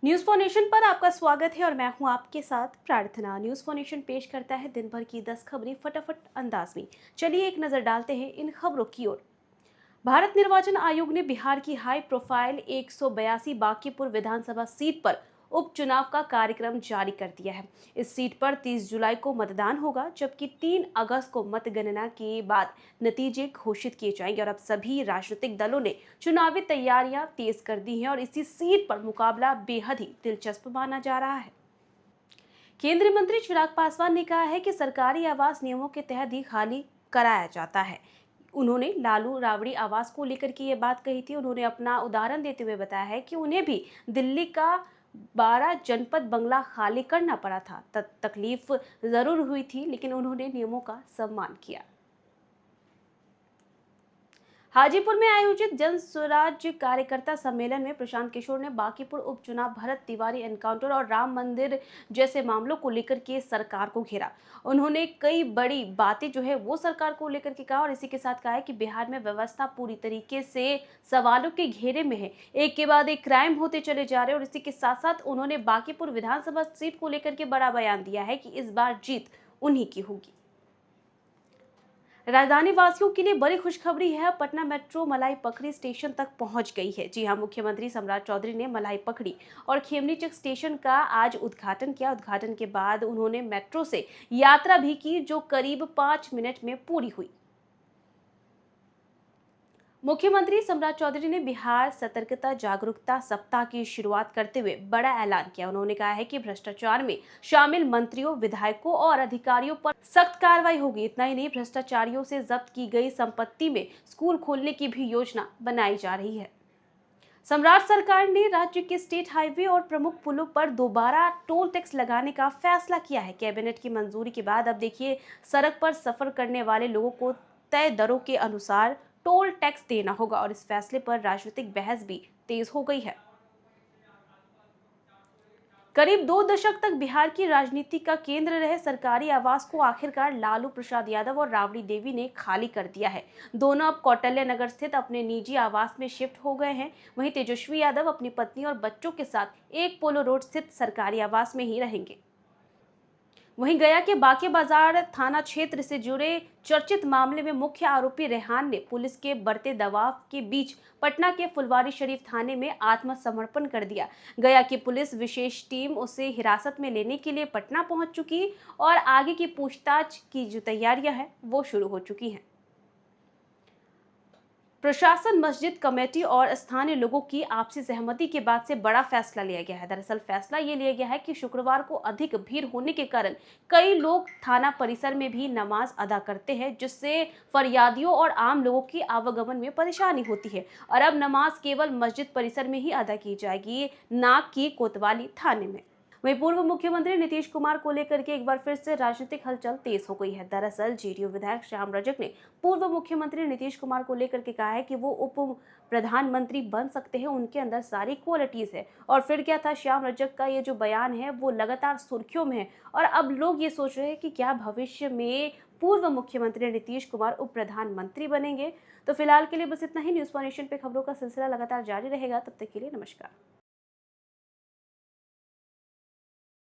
News for nation पर आपका स्वागत है और मैं हूं आपके साथ प्रार्थना। न्यूज फॉर नेशन पेश करता है दिन भर की 10 खबरें फटाफट अंदाज में। चलिए एक नजर डालते हैं इन खबरों की ओर। भारत निर्वाचन आयोग ने बिहार की हाई प्रोफाइल 182 बांकीपुर विधानसभा सीट पर उपचुनाव का कार्यक्रम जारी कर दिया है। इस सीट पर 30 जुलाई को मतदान होगा, जबकि 3 अगस्त को मतगणना के बाद नतीजे घोषित किए जाएंगे। और अब सभी राजनीतिक दलों ने चुनावी तैयारियां तेज कर दी हैं और इसी सीट पर मुकाबला बेहद ही दिलचस्प माना जा रहा है। केंद्रीय मंत्री चिराग पासवान ने कहा है कि सरकारी आवास नियमों के तहत ही खाली कराया जाता है। उन्होंने लालू राबड़ी आवास को लेकर के ये बात कही थी। उन्होंने अपना उदाहरण देते हुए बताया है कि उन्हें भी दिल्ली का 12 जनपद बंगला खाली करना पड़ा था। तकलीफ जरूर हुई थी, लेकिन उन्होंने नियमों का सम्मान किया। हाजीपुर में आयोजित जन स्वराज कार्यकर्ता सम्मेलन में प्रशांत किशोर ने बांकीपुर उपचुनाव, भरत तिवारी एनकाउंटर और राम मंदिर जैसे मामलों को लेकर के सरकार को घेरा। उन्होंने कई बड़ी बातें जो है वो सरकार को लेकर के कहा और इसी के साथ कहा है कि बिहार में व्यवस्था पूरी तरीके से सवालों के घेरे में है। एक के बाद एक क्राइम होते चले जा रहे हैं और इसी के साथ साथ उन्होंने बांकीपुर विधानसभा सीट को लेकर के बड़ा बयान दिया है कि इस बार जीत उन्हीं की होगी। राजधानी वासियों के लिए बड़ी खुशखबरी है। पटना मेट्रो मलाई पकड़ी स्टेशन तक पहुंच गई है। जी हां, मुख्यमंत्री सम्राट चौधरी ने मलाई पकड़ी और खेमनी चक स्टेशन का आज उद्घाटन किया। उद्घाटन के बाद उन्होंने मेट्रो से यात्रा भी की, जो करीब 5 मिनट में पूरी हुई। मुख्यमंत्री सम्राट चौधरी ने बिहार सतर्कता जागरूकता सप्ताह की शुरुआत करते हुए बड़ा ऐलान किया। उन्होंने कहा है कि भ्रष्टाचार में शामिल मंत्रियों, विधायकों और अधिकारियों पर सख्त कार्रवाई होगी। इतना ही नहीं, भ्रष्टाचारियों से जब्त की गई संपत्ति में स्कूल खोलने की भी योजना बनाई जा रही है। सम्राट सरकार ने राज्य के स्टेट हाईवे और प्रमुख पुलों पर दोबारा टोल टैक्स लगाने का फैसला किया है। कैबिनेट की मंजूरी के बाद अब देखिए, सड़क पर सफर करने वाले लोगों को तय दरों के अनुसार टोल टैक्स देना होगा और इस फैसले पर राजनीतिक बहस भी तेज हो गई है। करीब 2 दशक तक बिहार की राजनीति का केंद्र रहे सरकारी आवास को आखिरकार लालू प्रसाद यादव और राबड़ी देवी ने खाली कर दिया है। दोनों अब कौटिल्य नगर स्थित अपने निजी आवास में शिफ्ट हो गए हैं। वहीं तेजस्वी यादव अपनी पत्नी और बच्चों के साथ एक पोलो रोड स्थित सरकारी आवास में ही रहेंगे। वहीं गया के बाके बाजार थाना क्षेत्र से जुड़े चर्चित मामले में मुख्य आरोपी रेहान ने पुलिस के बढ़ते दबाव के बीच पटना के फुलवारी शरीफ थाने में आत्मसमर्पण कर दिया। गया की पुलिस विशेष टीम उसे हिरासत में लेने के लिए पटना पहुंच चुकी और आगे की पूछताछ की जो तैयारियां हैं वो शुरू हो चुकी हैं। प्रशासन, मस्जिद कमेटी और स्थानीय लोगों की आपसी सहमति के बाद से बड़ा फैसला लिया गया है। दरअसल फैसला ये लिया गया है कि शुक्रवार को अधिक भीड़ होने के कारण कई लोग थाना परिसर में भी नमाज अदा करते हैं, जिससे फरियादियों और आम लोगों की आवागमन में परेशानी होती है। और अब नमाज केवल मस्जिद परिसर में ही अदा की जाएगी, न कि कोतवाली थाने में। वहीं पूर्व मुख्यमंत्री नीतीश कुमार को लेकर के एक बार फिर से राजनीतिक हलचल तेज हो गई है। दरअसल जेडीयू विधायक श्याम रजक ने पूर्व मुख्यमंत्री नीतीश कुमार को लेकर के कहा है कि वो उप प्रधानमंत्री बन सकते हैं, उनके अंदर सारी क्वालिटीज है। और फिर क्या था, श्याम रजक का ये जो बयान है वो लगातार सुर्खियों में है और अब लोग ये सोच रहे हैं कि क्या भविष्य में पूर्व मुख्यमंत्री नीतीश कुमार उप प्रधानमंत्री बनेंगे। तो फिलहाल के लिए बस इतना ही। न्यूज फॉर नेशन पे खबरों का सिलसिला लगातार जारी रहेगा। तब तक के लिए नमस्कार।